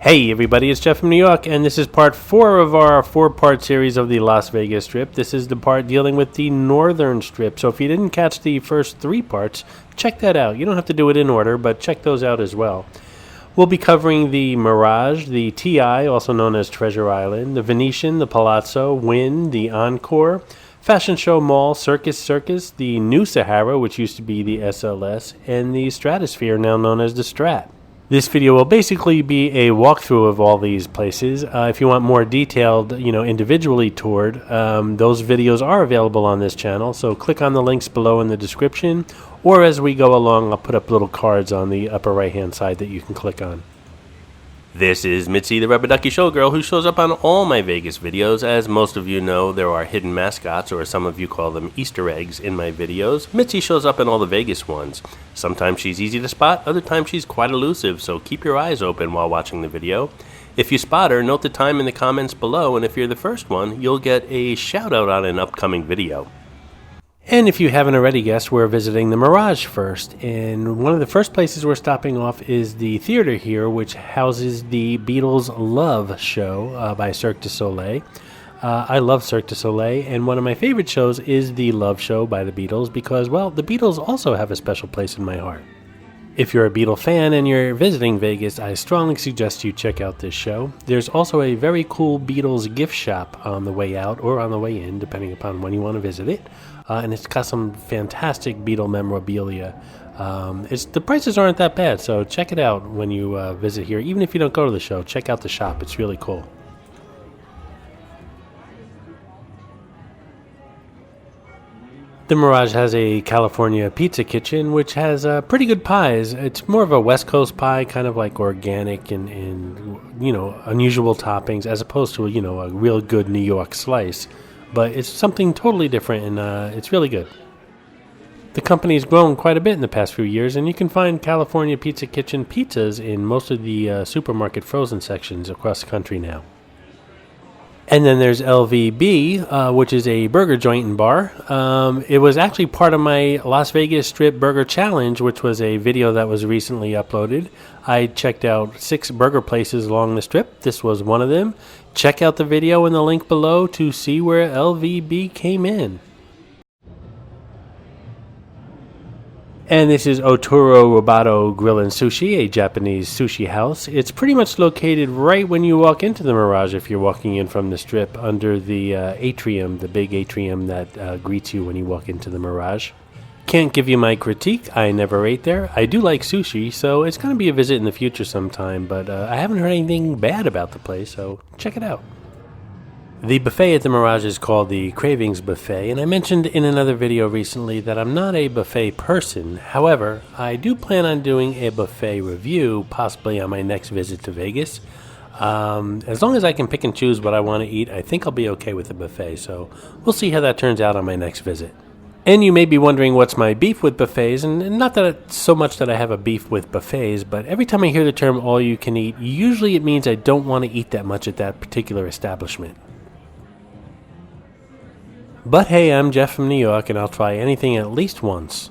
Hey everybody, it's Jeff from New York, and this is part 4 of our 4-part series of the Las Vegas Strip. This is the part dealing with the Northern Strip, so if you didn't catch the first 3 parts, check that out. You don't have to do it in order, but check those out as well. We'll be covering the Mirage, the TI, also known as Treasure Island, the Venetian, the Palazzo, Wynn, the Encore, Fashion Show Mall, Circus Circus, the new Sahara, which used to be the SLS, and the Stratosphere, now known as the Strat. This video will basically be a walkthrough of all these places. If you want more detailed, individually toured, those videos are available on this channel. So click on the links below in the description, or as we go along, I'll put up little cards on the upper right-hand side that you can click on. This is Mitzi, the Rubber Ducky Showgirl, who shows up on all my Vegas videos. As most of you know, there are hidden mascots, or some of you call them Easter eggs, in my videos. Mitzi shows up in all the Vegas ones. Sometimes she's easy to spot, other times she's quite elusive, so keep your eyes open while watching the video. If you spot her, note the time in the comments below, and if you're the first one, you'll get a shout out on an upcoming video. And if you haven't already guessed, we're visiting the Mirage first, and one of the first places we're stopping off is the theater here, which houses the Beatles Love show by Cirque du Soleil. I love Cirque du Soleil, and one of my favorite shows is the Love show by the Beatles because, well, the Beatles also have a special place in my heart. If you're a Beatle fan and you're visiting Vegas, I strongly suggest you check out this show. There's also a very cool Beatles gift shop on the way out or on the way in, depending upon when you want to visit it. And it's got some fantastic Beatle memorabilia. The prices aren't that bad, so check it out when you visit here. Even if you don't go to the show, check out the shop. It's really cool. The Mirage has a California pizza kitchen, which has pretty good pies. It's more of a West Coast pie, kind of like organic and unusual toppings, as opposed to a real good New York slice. But it's something totally different, and it's really good. The company's grown quite a bit in the past few years, and you can find California Pizza Kitchen pizzas in most of the supermarket frozen sections across the country now. And then there's LVB, which is a burger joint and bar. It was actually part of my Las Vegas Strip Burger Challenge, which was a video that was recently uploaded. I checked out 6 burger places along the Strip. This was one of them. Check out the video in the link below to see where LVB came in. And this is Otero Roboto Grill and Sushi, a Japanese sushi house. It's pretty much located right when you walk into the Mirage if you're walking in from the Strip, under the atrium, the big atrium that greets you when you walk into the Mirage. Can't give you my critique. I never ate there. I do like sushi, so it's going to be a visit in the future sometime, but I haven't heard anything bad about the place, so check it out. The buffet at the Mirage is called the Cravings Buffet, and I mentioned in another video recently that I'm not a buffet person. However, I do plan on doing a buffet review, possibly on my next visit to Vegas. As long as I can pick and choose what I want to eat, I think I'll be okay with the buffet, so we'll see how that turns out on my next visit. And you may be wondering what's my beef with buffets, and not that it's so much that I have a beef with buffets, but every time I hear the term all you can eat, usually it means I don't want to eat that much at that particular establishment. But hey, I'm Jeff from New York, and I'll try anything at least once.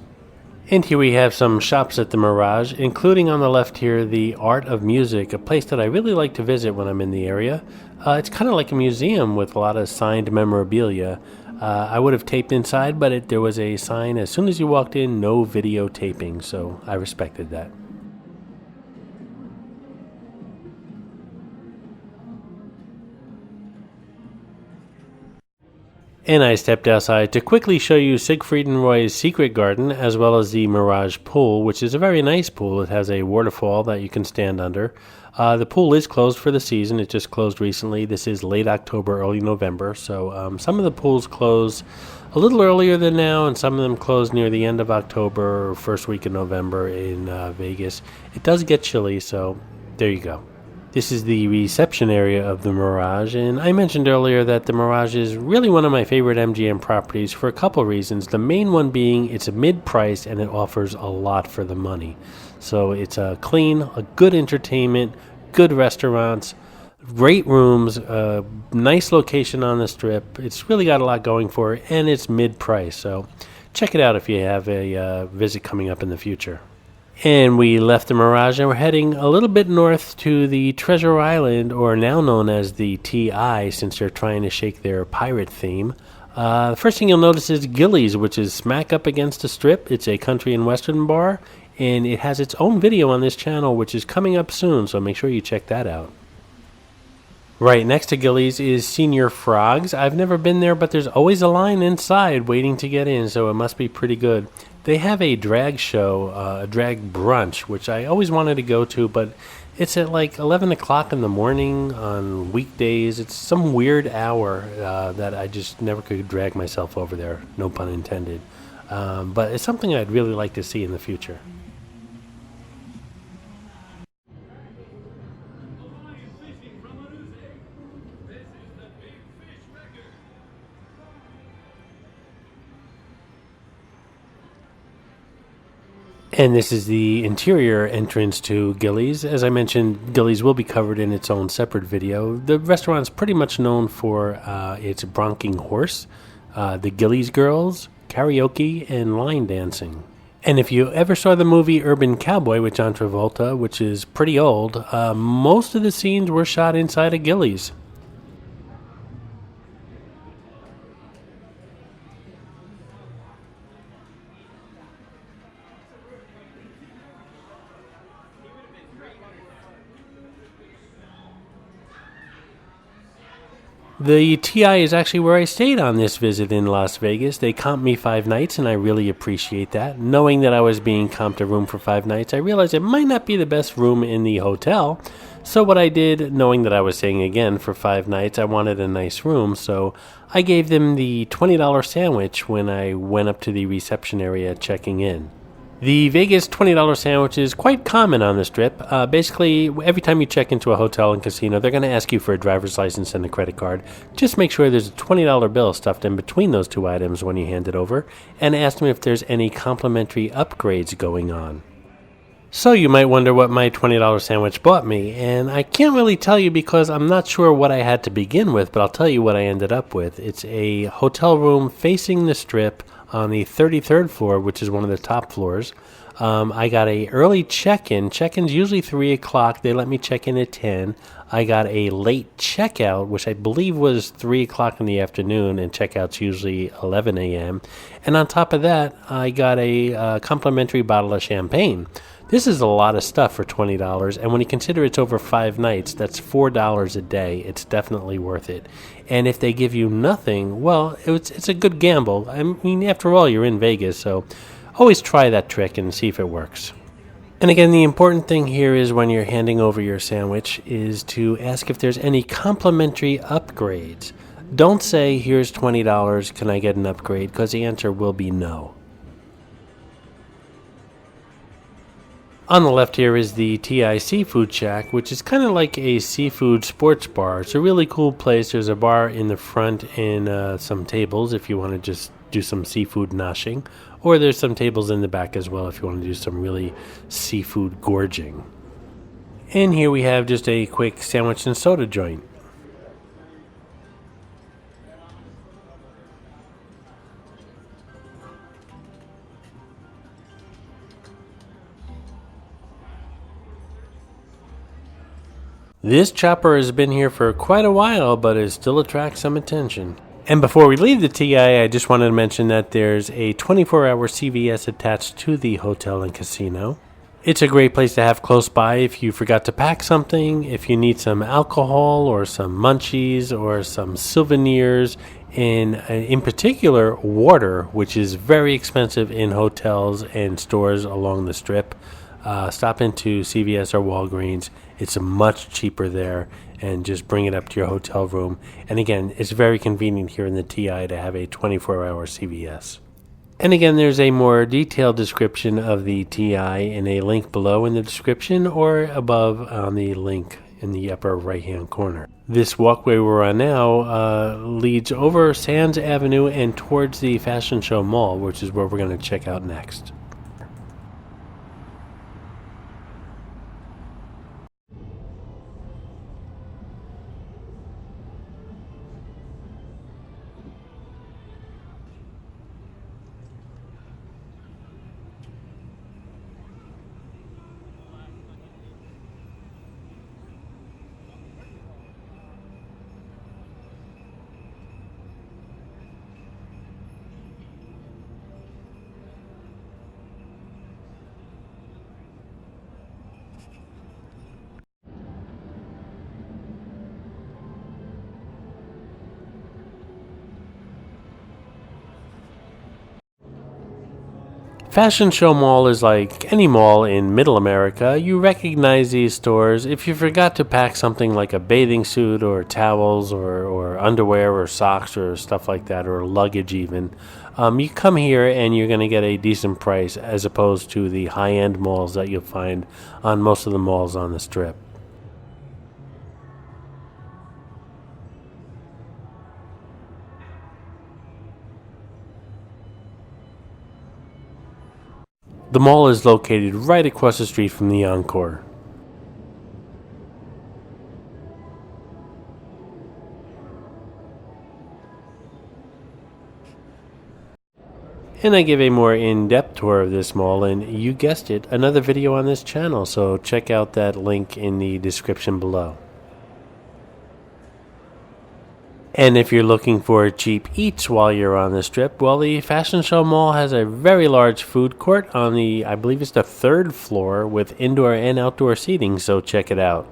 And here we have some shops at the Mirage, including on the left here the Art of Music, a place that I really like to visit when I'm in the area. It's kind of like a museum with a lot of signed memorabilia. I would have taped inside, but there was a sign as soon as you walked in, no videotaping, so I respected that. And I stepped outside to quickly show you Siegfried and Roy's Secret Garden, as well as the Mirage Pool, which is a very nice pool. It has a waterfall that you can stand under. The pool is closed for the season. It just closed recently. This is late October, early November, so some of the pools close a little earlier than now, and some of them close near the end of October or first week of November in Vegas. It does get chilly, so there you go. This is the reception area of the Mirage, and I mentioned earlier that the Mirage is really one of my favorite MGM properties for a couple reasons. The main one being it's a mid-price and it offers a lot for the money. So it's a clean, a good entertainment, good restaurants, great rooms, nice location on the Strip. It's really got a lot going for it, and it's mid-price. So check it out if you have a visit coming up in the future. And we left the Mirage and we're heading a little bit north to the Treasure Island, or now known as the TI, since they're trying to shake their pirate theme. The first thing you'll notice is Gillies, which is smack up against the strip. It's a country and western bar, and it has its own video on this channel, which is coming up soon, so make sure you check that out. Right next to Gillies is Senior Frogs. I've never been there, but there's always a line inside waiting to get in, so it must be pretty good. They have a drag show, a drag brunch, which I always wanted to go to, but it's at like 11 o'clock in the morning on weekdays. It's some weird hour that I just never could drag myself over there, no pun intended. But it's something I'd really like to see in the future. And this is the interior entrance to Gillies. As I mentioned, Gillies will be covered in its own separate video. The restaurant's pretty much known for its bronking horse, the Gillies Girls, karaoke, and line dancing. And if you ever saw the movie Urban Cowboy with John Travolta, which is pretty old, most of the scenes were shot inside of Gillies. The TI is actually where I stayed on this visit in Las Vegas. They comped me 5 nights, and I really appreciate that. Knowing that I was being comped a room for 5 nights, I realized it might not be the best room in the hotel. So what I did, knowing that I was staying again for 5 nights, I wanted a nice room, so I gave them the $20 sandwich when I went up to the reception area checking in. The Vegas $20 sandwich is quite common on the Strip. Basically, every time you check into a hotel and casino, they're going to ask you for a driver's license and a credit card. Just make sure there's a $20 bill stuffed in between those 2 items when you hand it over, and ask them if there's any complimentary upgrades going on. So you might wonder what my $20 sandwich bought me, and I can't really tell you because I'm not sure what I had to begin with, but I'll tell you what I ended up with. It's a hotel room facing the Strip on the 33rd floor, which is one of the top floors. I got a early check-in. Check-in's usually 3 o'clock. They let me check in at 10. I got a late checkout, which I believe was 3 o'clock in the afternoon, and checkout's usually 11 a.m. And on top of that, I got a complimentary bottle of champagne. This is a lot of stuff for $20, and when you consider it's over 5 nights, that's $4 a day. It's definitely worth it. And if they give you nothing, well, it's a good gamble. I mean, after all, you're in Vegas, so always try that trick and see if it works. And again, the important thing here is when you're handing over your sandwich is to ask if there's any complimentary upgrades. Don't say, here's $20, can I get an upgrade? Because the answer will be no. On the left here is the TI Seafood Shack, which is kind of like a seafood sports bar. It's a really cool place. There's a bar in the front and some tables if you want to just do some seafood noshing. Or there's some tables in the back as well if you want to do some really seafood gorging. And here we have just a quick sandwich and soda joint. This chopper has been here for quite a while, but it still attracts some attention. And before we leave the TI, I just wanted to mention that there's a 24-hour CVS attached to the hotel and casino. It's a great place to have close by if you forgot to pack something, if you need some alcohol or some munchies or some souvenirs, and in particular water, which is very expensive in hotels and stores along the Strip. Stop into CVS or Walgreens. It's much cheaper there, and just bring it up to your hotel room. And again, it's very convenient here in the TI to have a 24-hour CVS. And again, there's a more detailed description of the TI in a link below in the description or above on the link in the upper right-hand corner. This walkway we're on now leads over Sands Avenue and towards the Fashion Show Mall, which is where we're going to check out next. Fashion Show Mall is like any mall in Middle America. You recognize these stores if you forgot to pack something like a bathing suit or towels or underwear or socks or stuff like that, or luggage even. You come here and you're going to get a decent price as opposed to the high-end malls that you'll find on most of the malls on the Strip. The mall is located right across the street from the Encore. And I give a more in-depth tour of this mall, and you guessed it, another video on this channel, so check out that link in the description below. And if you're looking for cheap eats while you're on the Strip, well, the Fashion Show Mall has a very large food court on the, I believe it's the 3rd floor, with indoor and outdoor seating, so check it out.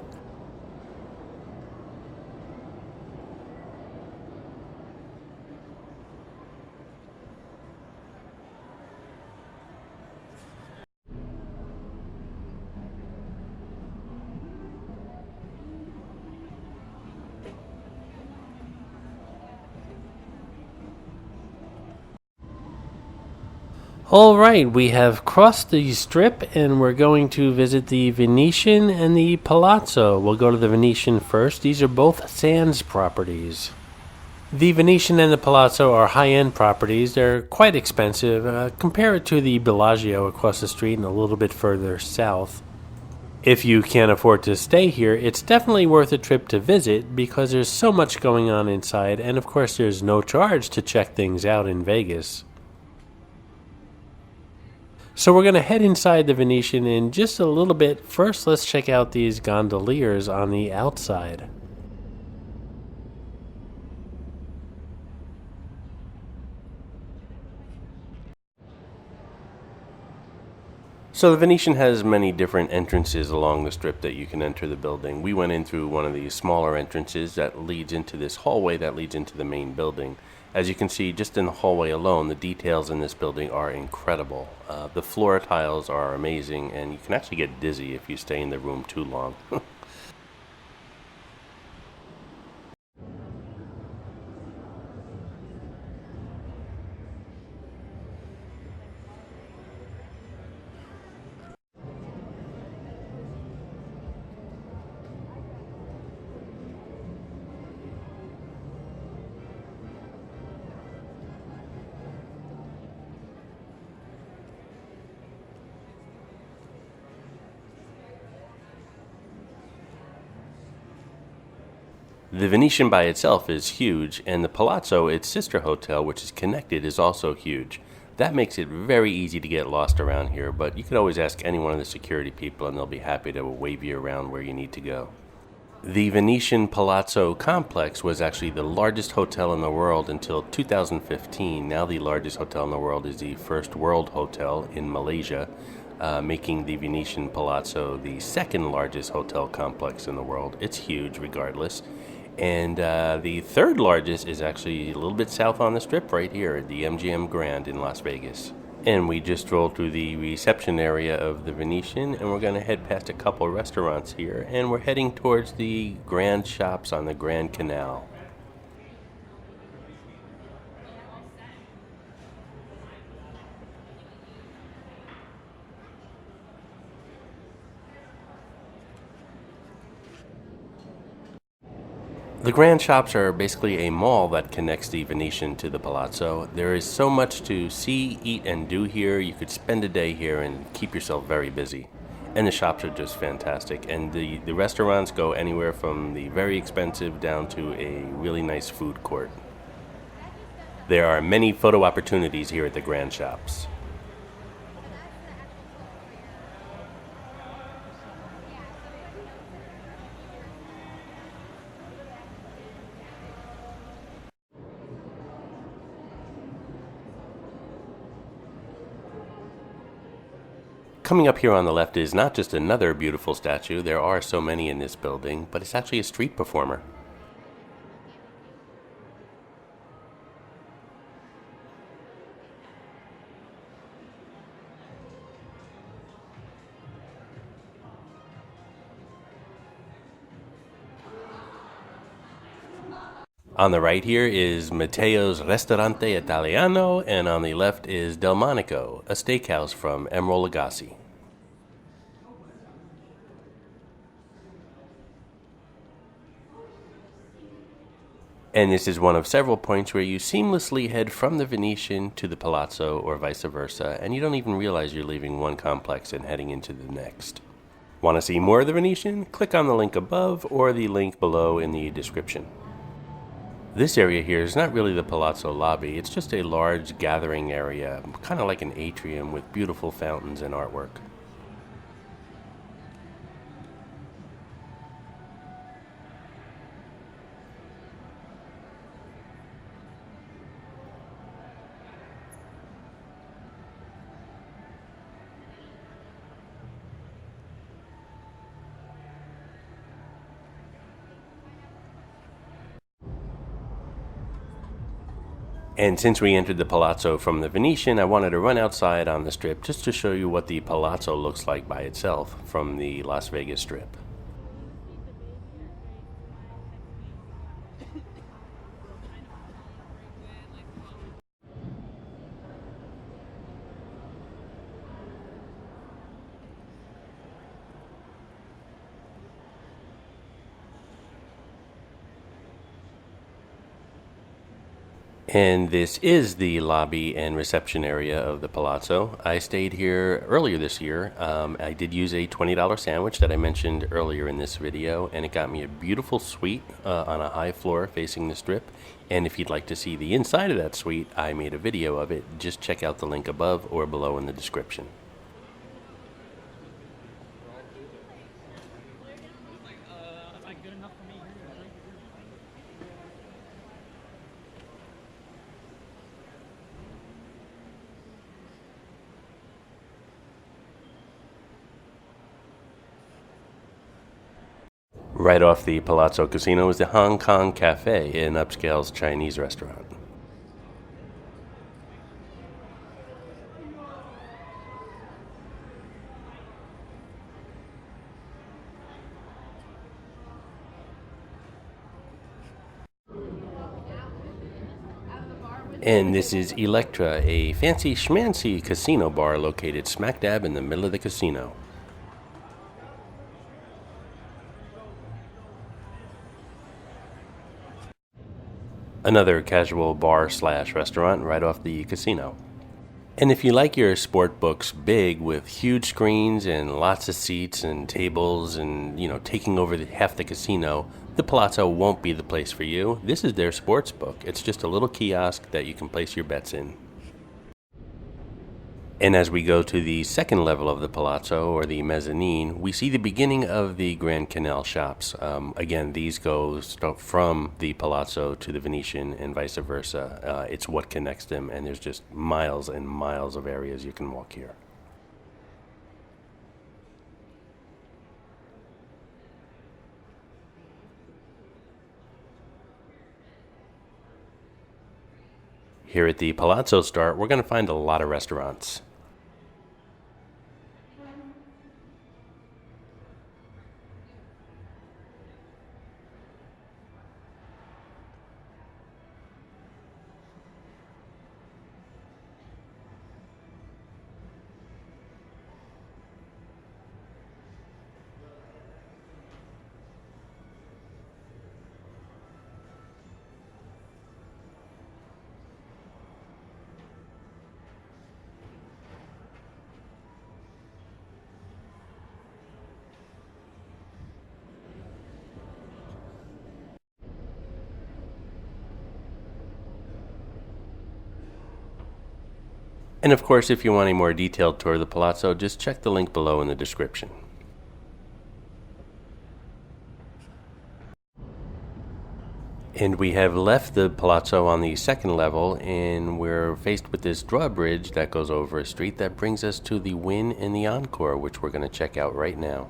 Alright, we have crossed the Strip and we're going to visit the Venetian and the Palazzo. We'll go to the Venetian first. These are both Sands properties. The Venetian and the Palazzo are high-end properties. They're quite expensive. Compare it to the Bellagio across the street and a little bit further south. If you can't afford to stay here, it's definitely worth a trip to visit because there's so much going on inside, and of course there's no charge to check things out in Vegas. So we're going to head inside the Venetian in just a little bit. First, let's check out these gondoliers on the outside. So the Venetian has many different entrances along the Strip that you can enter the building. We went in through one of these smaller entrances that leads into this hallway that leads into the main building. As you can see, just in the hallway alone, the details in this building are incredible. The floor tiles are amazing, and you can actually get dizzy if you stay in the room too long. The Venetian by itself is huge, and the Palazzo, its sister hotel, which is connected, is also huge. That makes it very easy to get lost around here, but you can always ask any one of the security people and they'll be happy to wave you around where you need to go. The Venetian Palazzo complex was actually the largest hotel in the world until 2015. Now the largest hotel in the world is the First World Hotel in Malaysia, making the Venetian Palazzo the second largest hotel complex in the world. It's huge regardless. And the third largest is actually a little bit south on the Strip right here, the MGM Grand in Las Vegas. And we just strolled through the reception area of the Venetian, and we're going to head past a couple restaurants here, and we're heading towards the Grand Shops on the Grand Canal. The Grand Shops are basically a mall that connects the Venetian to the Palazzo. There is so much to see, eat, and do here. You could spend a day here and keep yourself very busy. And the shops are just fantastic. And the restaurants go anywhere from the very expensive down to a really nice food court. There are many photo opportunities here at the Grand Shops. Coming up here on the left is not just another beautiful statue, there are so many in this building, but it's actually a street performer. On the right here is Mateos Ristorante Italiano, and on the left is Delmonico, a steakhouse from Emeril Lagasse. And this is one of several points where you seamlessly head from the Venetian to the Palazzo or vice versa, and you don't even realize you're leaving one complex and heading into the next. Want to see more of the Venetian? Click on the link above or the link below in the description. This area here is not really the Palazzo lobby, it's just a large gathering area, kind of like an atrium with beautiful fountains and artwork. And since we entered the Palazzo from the Venetian, I wanted to run outside on the Strip just to show you what the Palazzo looks like by itself from the Las Vegas Strip. And this is the lobby and reception area of the Palazzo. I stayed here earlier this year. I did use a $20 sandwich that I mentioned earlier in this video, and it got me a beautiful suite on a high floor facing the Strip. And if you'd like to see the inside of that suite, I made a video of it. Just check out the link above or below in the description. Right off the Palazzo Casino is the Hong Kong Cafe, an upscale Chinese restaurant. And this is Elektra, a fancy schmancy casino bar located smack dab in the middle of the casino. Another casual bar slash restaurant right off the casino. And if you like your sport books big with huge screens and lots of seats and tables and, taking over half the casino, the Palazzo won't be the place for you. This is their sports book. It's just a little kiosk that you can place your bets in. And as we go to the second level of the Palazzo, or the mezzanine, we see the beginning of the Grand Canal shops. Again, these go from the Palazzo to the Venetian and vice versa. It's what connects them, and there's just miles and miles of areas you can walk here. Here at the Palazzo Start, we're going to find a lot of restaurants. And of course, if you want a more detailed tour of the Palazzo, just check the link below in the description. And we have left the Palazzo on the second level, and we're faced with this drawbridge that goes over a street that brings us to the Wynn and the Encore, which we're going to check out right now.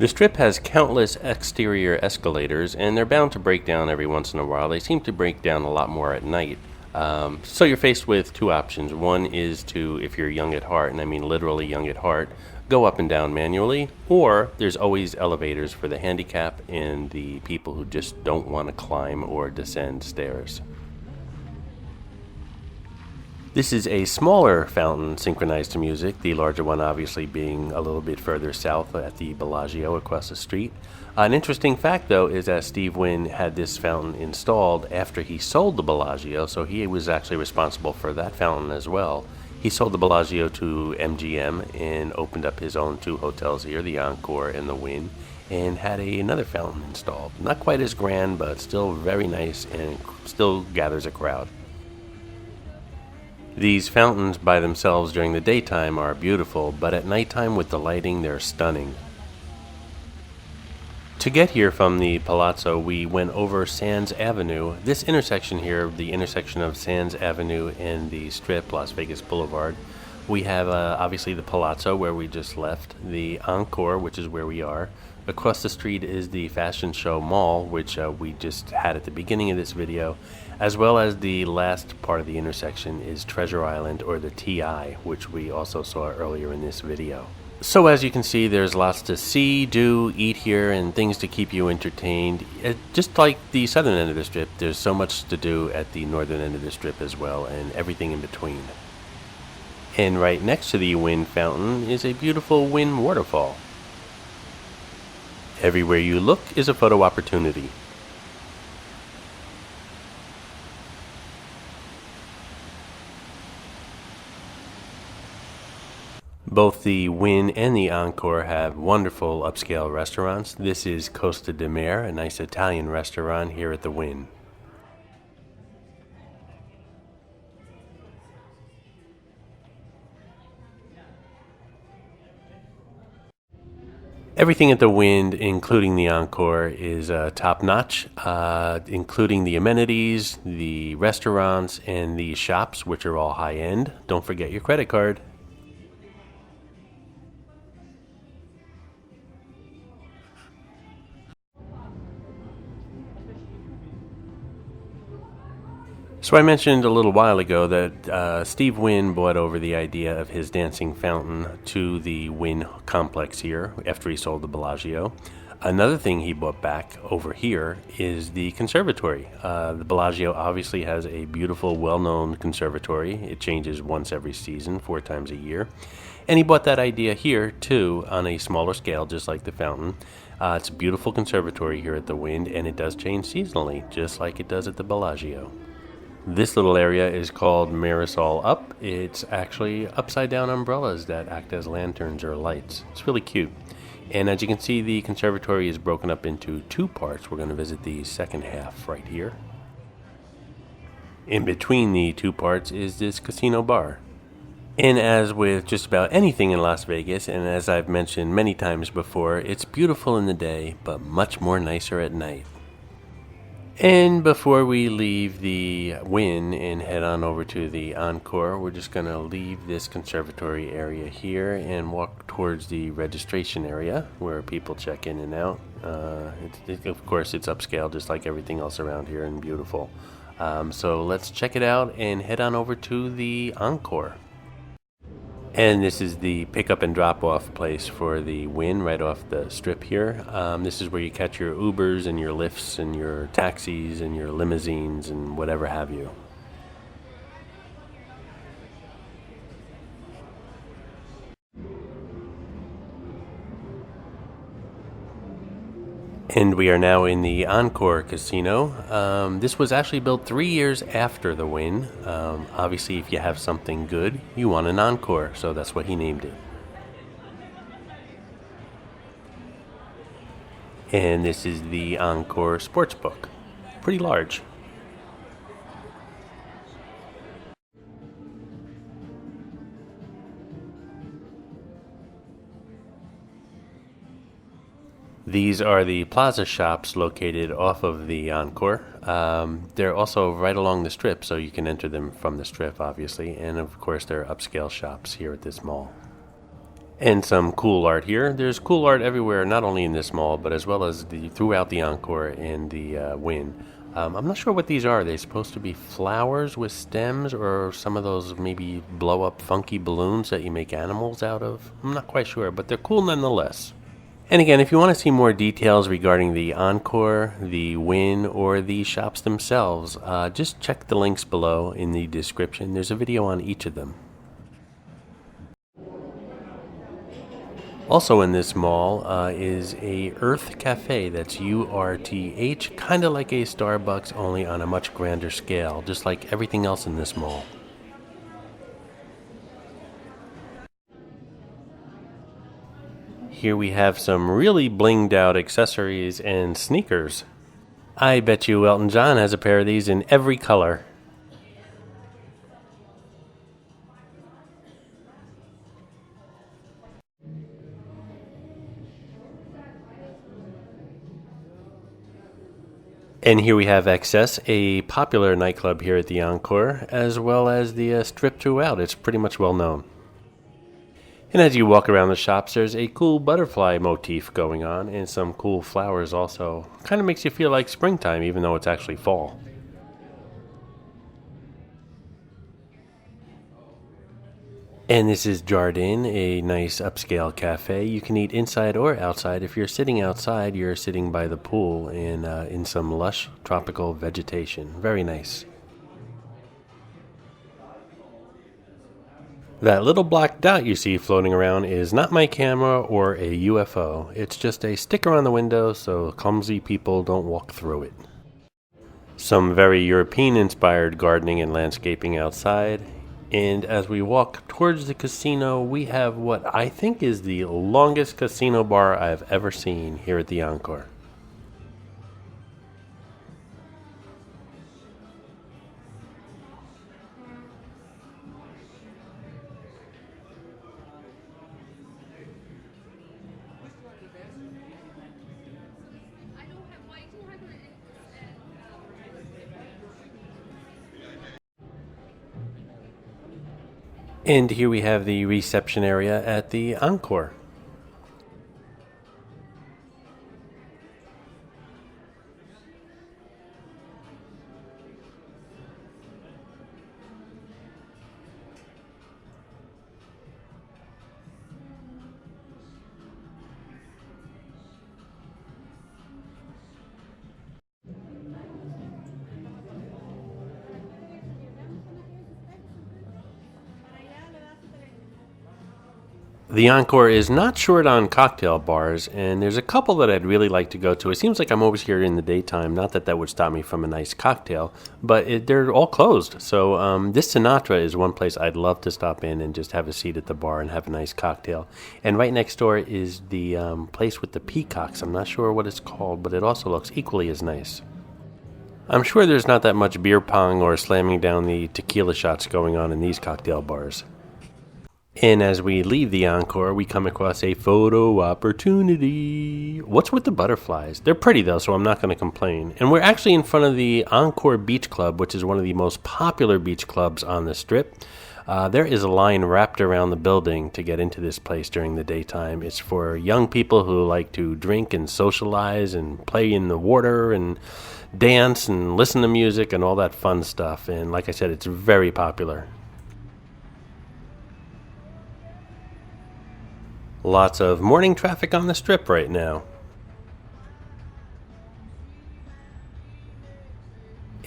The strip has countless exterior escalators, and they're bound to break down every once in a while. They seem to break down a lot more at night. So you're faced with two options. One is to, if you're young at heart, and I mean literally young at heart, go up and down manually, or there's always elevators for the handicap and the people who just don't want to climb or descend stairs. This is a smaller fountain synchronized to music, the larger one obviously being a little bit further south at the Bellagio across the street. An interesting fact, though, is that Steve Wynn had this fountain installed after he sold the Bellagio, so he was actually responsible for that fountain as well. He sold the Bellagio to MGM and opened up his own two hotels here, the Encore and the Wynn, and had another fountain installed. Not quite as grand, but still very nice and still gathers a crowd. These fountains by themselves during the daytime are beautiful, but at nighttime with the lighting, they're stunning. To get here from the Palazzo, we went over Sands Avenue. This intersection here, the intersection of Sands Avenue and the Strip, Las Vegas Boulevard, we have obviously the Palazzo where we just left, the Encore, which is where we are. Across the street is the Fashion Show Mall, which we just had at the beginning of this video, as well as the last part of the intersection is Treasure Island, or the TI, which we also saw earlier in this video. So as you can see, there's lots to see, do, eat here, and things to keep you entertained. Just like the southern end of the strip, there's so much to do at the northern end of the strip as well, and everything in between. And right next to the Wynn fountain is a beautiful Wynn waterfall. Everywhere you look is a photo opportunity. Both the Wynn and the Encore have wonderful upscale restaurants. This is Costa De Mer, a nice Italian restaurant here at the Wynn. Everything at the Wynn, including the Encore, is top-notch, including the amenities, the restaurants, and the shops, which are all high-end. Don't forget your credit card. So I mentioned a little while ago that Steve Wynn brought over the idea of his dancing fountain to the Wynn complex here after he sold the Bellagio. Another thing he brought back over here is the Conservatory. The Bellagio obviously has a beautiful, well-known conservatory. It changes once every season, 4 times a year. And he brought that idea here, too, on a smaller scale, just like the fountain. It's a beautiful conservatory here at the Wynn, and it does change seasonally, just like it does at the Bellagio. This little area is called Mirage Up. It's actually upside-down umbrellas that act as lanterns or lights. It's really cute. And as you can see, the conservatory is broken up into 2 parts. We're going to visit the second half right here. In between the 2 parts is this casino bar. And as with just about anything in Las Vegas, and as I've mentioned many times before, it's beautiful in the day, but much more nicer at night. And before we leave the Wynn and head on over to the Encore, we're just going to leave this conservatory area here and walk towards the registration area where people check in and out. Of course, it's upscale just like everything else around here and beautiful. So let's check it out and head on over to the Encore. And this is the pick-up and drop-off place for the Wynn right off the strip here. This is where you catch your Ubers and your Lyfts and your taxis and your limousines and whatever have you. And we are now in the Encore Casino. This was actually built 3 years after the Wynn. Obviously, if you have something good, you want an Encore, so that's what he named it. And this is the Encore Sportsbook. Pretty large. These are the Plaza Shops located off of the Encore. They're also right along the strip, so you can enter them from the strip, obviously. And of course, they're upscale shops here at this mall. And some cool art here. There's cool art everywhere, not only in this mall, but as well as throughout the Encore and the Wynn. I'm not sure what these are. Are they supposed to be flowers with stems, or some of those maybe blow up funky balloons that you make animals out of? I'm not quite sure, but they're cool nonetheless. And again, if you want to see more details regarding the Encore, the Wynn, or the shops themselves, just check the links below in the description. There's a video on each of them. Also in this mall is a Earth Cafe. That's URTH, kind of like a Starbucks, only on a much grander scale, just like everything else in this mall. Here we have some really blinged out accessories and sneakers. I bet you Elton John has a pair of these in every color. And here we have Excess, a popular nightclub here at the Encore, as well as the Strip throughout. It's pretty much well known. And as you walk around the shops, there's a cool butterfly motif going on, and some cool flowers also. Kind of makes you feel like springtime, even though it's actually fall. And this is Jardin, a nice upscale cafe. You can eat inside or outside. If you're sitting outside, you're sitting by the pool and in some lush tropical vegetation. Very nice. That little black dot you see floating around is not my camera or a UFO. It's just a sticker on the window so clumsy people don't walk through it. Some very European-inspired gardening and landscaping outside. And as we walk towards the casino, we have what I think is the longest casino bar I've ever seen here at the Encore. And here we have the reception area at the Encore. The Encore is not short on cocktail bars, and there's a couple that I'd really like to go to. It seems like I'm always here in the daytime. Not that that would stop me from a nice cocktail, but they're all closed. So this Sinatra is one place I'd love to stop in and just have a seat at the bar and have a nice cocktail. And right next door is the place with the peacocks. I'm not sure what it's called, but it also looks equally as nice. I'm sure there's not that much beer pong or slamming down the tequila shots going on in these cocktail bars. And as we leave the Encore, we come across a photo opportunity. What's with the butterflies? They're pretty though, so I'm not going to complain. And we're actually in front of the Encore Beach Club, which is one of the most popular beach clubs on the Strip. There is a line wrapped around the building to get into this place during the daytime. It's for young people who like to drink and socialize and play in the water and dance and listen to music and all that fun stuff. And like I said, it's very popular. Lots of morning traffic on the Strip right now.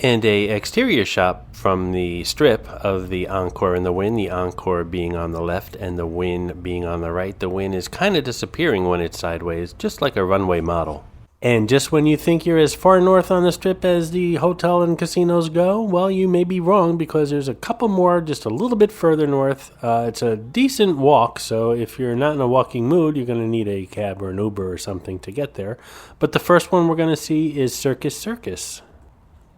And a exterior shot from the Strip of the Encore and the Wynn, the Encore being on the left and the Wynn being on the right. The Wynn is kind of disappearing when it's sideways, just like a runway model. And just when you think you're as far north on the Strip as the hotel and casinos go, well, you may be wrong because there's a couple more just a little bit further north. It's a decent walk, so if you're not in a walking mood, you're going to need a cab or an Uber or something to get there. But the first one we're going to see is Circus Circus.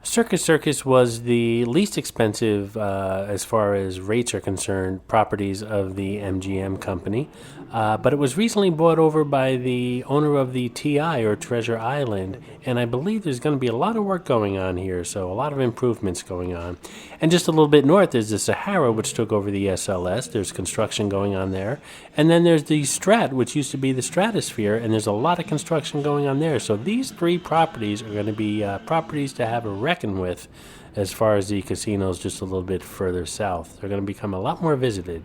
Circus Circus was the least expensive, as far as rates are concerned, properties of the MGM company, but it was recently bought over by the owner of the TI, or Treasure Island, and I believe there's going to be a lot of work going on here, so a lot of improvements going on. And just a little bit north is the Sahara, which took over the SLS. There's construction going on there. And then there's the Strat, which used to be the Stratosphere, and there's a lot of construction going on there. So these three properties are going to be properties to have a reckon with as far as the casinos just a little bit further south. They're going to become a lot more visited.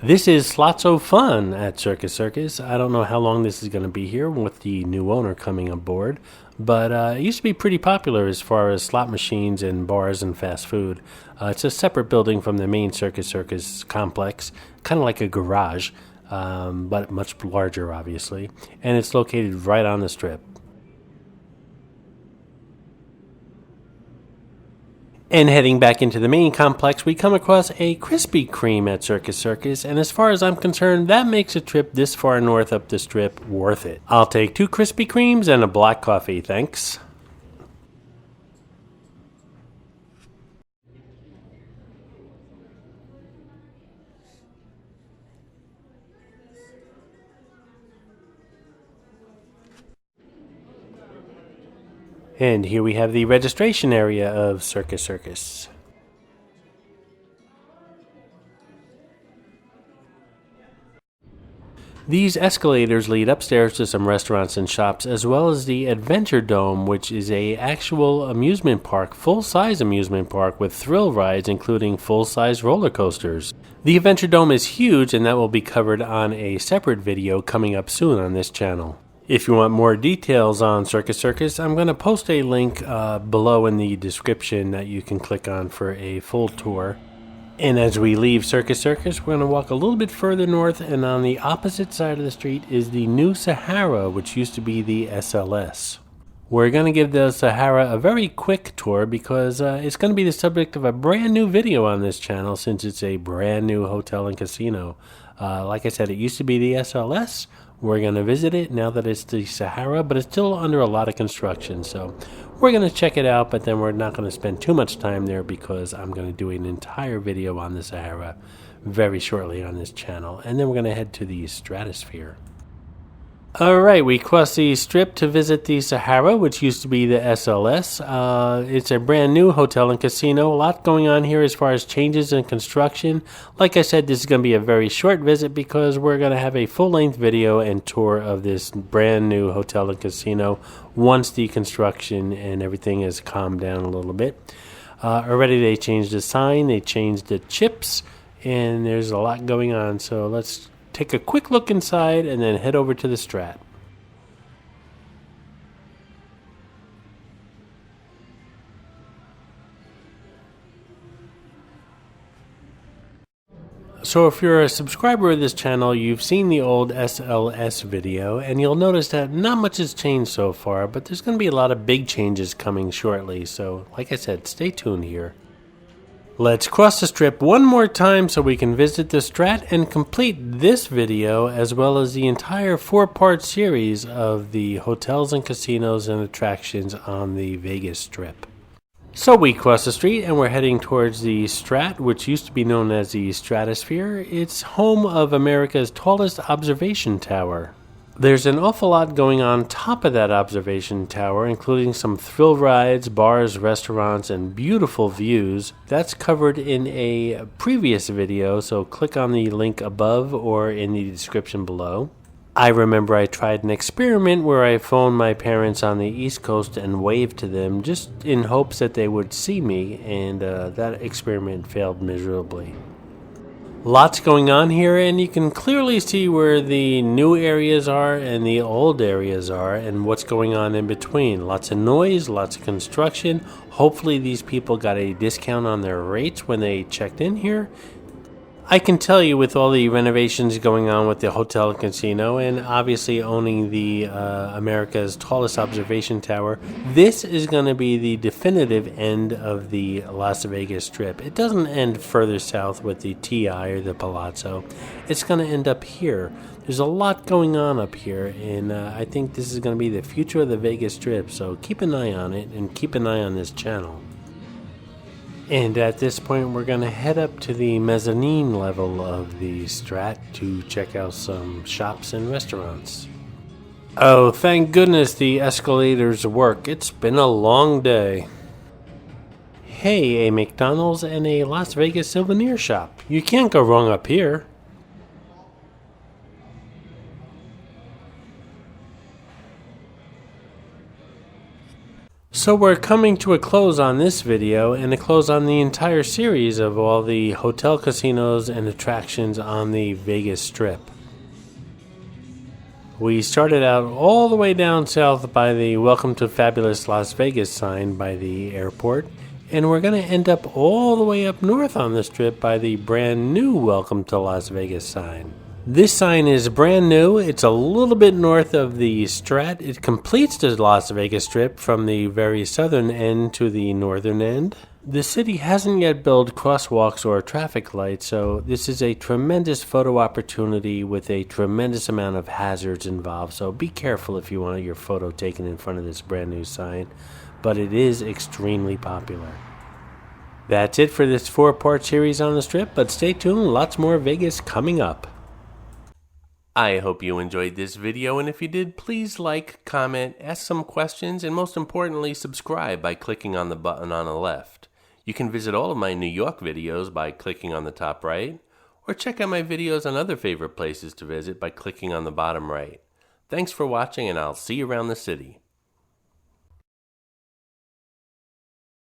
This is Slotso Fun at Circus Circus. I don't know how long this is going to be here with the new owner coming aboard, but it used to be pretty popular as far as slot machines and bars and fast food. It's a separate building from the main Circus Circus complex, kind of like a garage, but much larger, obviously, and it's located right on the Strip. And heading back into the main complex, we come across a Krispy Kreme at Circus Circus, and as far as I'm concerned, that makes a trip this far north up the Strip worth it. I'll take 2 Krispy Kremes and a black coffee, thanks. And here we have the registration area of Circus Circus. These escalators lead upstairs to some restaurants and shops, as well as the Adventure Dome, which is a actual amusement park, full-size amusement park with thrill rides, including full-size roller coasters. The Adventure Dome is huge, and that will be covered on a separate video coming up soon on this channel. If you want more details on Circus Circus, I'm going to post a link below in the description that you can click on for a full tour. And as we leave Circus Circus, we're going to walk a little bit further north, and on the opposite side of the street is the new Sahara, which used to be the SLS. We're going to give the Sahara a very quick tour because it's going to be the subject of a brand new video on this channel since it's a brand new hotel and casino. Like I said, it used to be the SLS. We're going to visit it now that it's the Sahara, but it's still under a lot of construction. So we're going to check it out, but then we're not going to spend too much time there because I'm going to do an entire video on the Sahara very shortly on this channel. And then we're going to head to the Stratosphere. Alright, we crossed the Strip to visit the Sahara, which used to be the SLS. It's a brand new hotel and casino. A lot going on here as far as changes in construction. Like I said, this is going to be a very short visit because we're going to have a full-length video and tour of this brand new hotel and casino once the construction and everything has calmed down a little bit. Already they changed the sign, they changed the chips, and there's a lot going on. So let's take a quick look inside and then head over to the Strat. So if you're a subscriber of this channel, you've seen the old SLS video, and you'll notice that not much has changed so far, but there's going to be a lot of big changes coming shortly. So like I said, stay tuned here. Let's cross the Strip one more time so we can visit the Strat and complete this video as well as the entire 4-part series of the hotels and casinos and attractions on the Vegas Strip. So we cross the street and we're heading towards the Strat, which used to be known as the Stratosphere. It's home of America's tallest observation tower. There's an awful lot going on top of that observation tower, including some thrill rides, bars, restaurants, and beautiful views. That's covered in a previous video, so click on the link above or in the description below. I remember I tried an experiment where I phoned my parents on the East Coast and waved to them just in hopes that they would see me, and that experiment failed miserably. Lots going on here, and you can clearly see where the new areas are and the old areas are and what's going on in between. Lots of noise, lots of construction. Hopefully these people got a discount on their rates when they checked in here. I can tell you, with all the renovations going on with the hotel and casino, and obviously owning the America's tallest observation tower, this is going to be the definitive end of the Las Vegas Strip. It doesn't end further south with the TI or the Palazzo. It's going to end up here. There's a lot going on up here, and I think this is going to be the future of the Vegas Strip, so keep an eye on it and keep an eye on this channel. And at this point, we're going to head up to the mezzanine level of the Strat to check out some shops and restaurants. Oh, thank goodness the escalators work. It's been a long day. Hey, a McDonald's and a Las Vegas souvenir shop. You can't go wrong up here. So we're coming to a close on this video and a close on the entire series of all the hotel, casinos, and attractions on the Vegas Strip. We started out all the way down south by the Welcome to Fabulous Las Vegas sign by the airport, and we're going to end up all the way up north on the Strip by the brand new Welcome to Las Vegas sign. This sign is brand new. It's a little bit north of the Strat. It completes the Las Vegas Strip from the very southern end to the northern end. The city hasn't yet built crosswalks or traffic lights, so this is a tremendous photo opportunity with a tremendous amount of hazards involved, so be careful if you want your photo taken in front of this brand new sign, but it is extremely popular. That's it for this 4-part series on the Strip, but stay tuned, lots more Vegas coming up. I hope you enjoyed this video, and if you did, please like, comment, ask some questions, and most importantly, subscribe by clicking on the button on the left. You can visit all of my New York videos by clicking on the top right, or check out my videos on other favorite places to visit by clicking on the bottom right. Thanks for watching, and I'll see you around the city.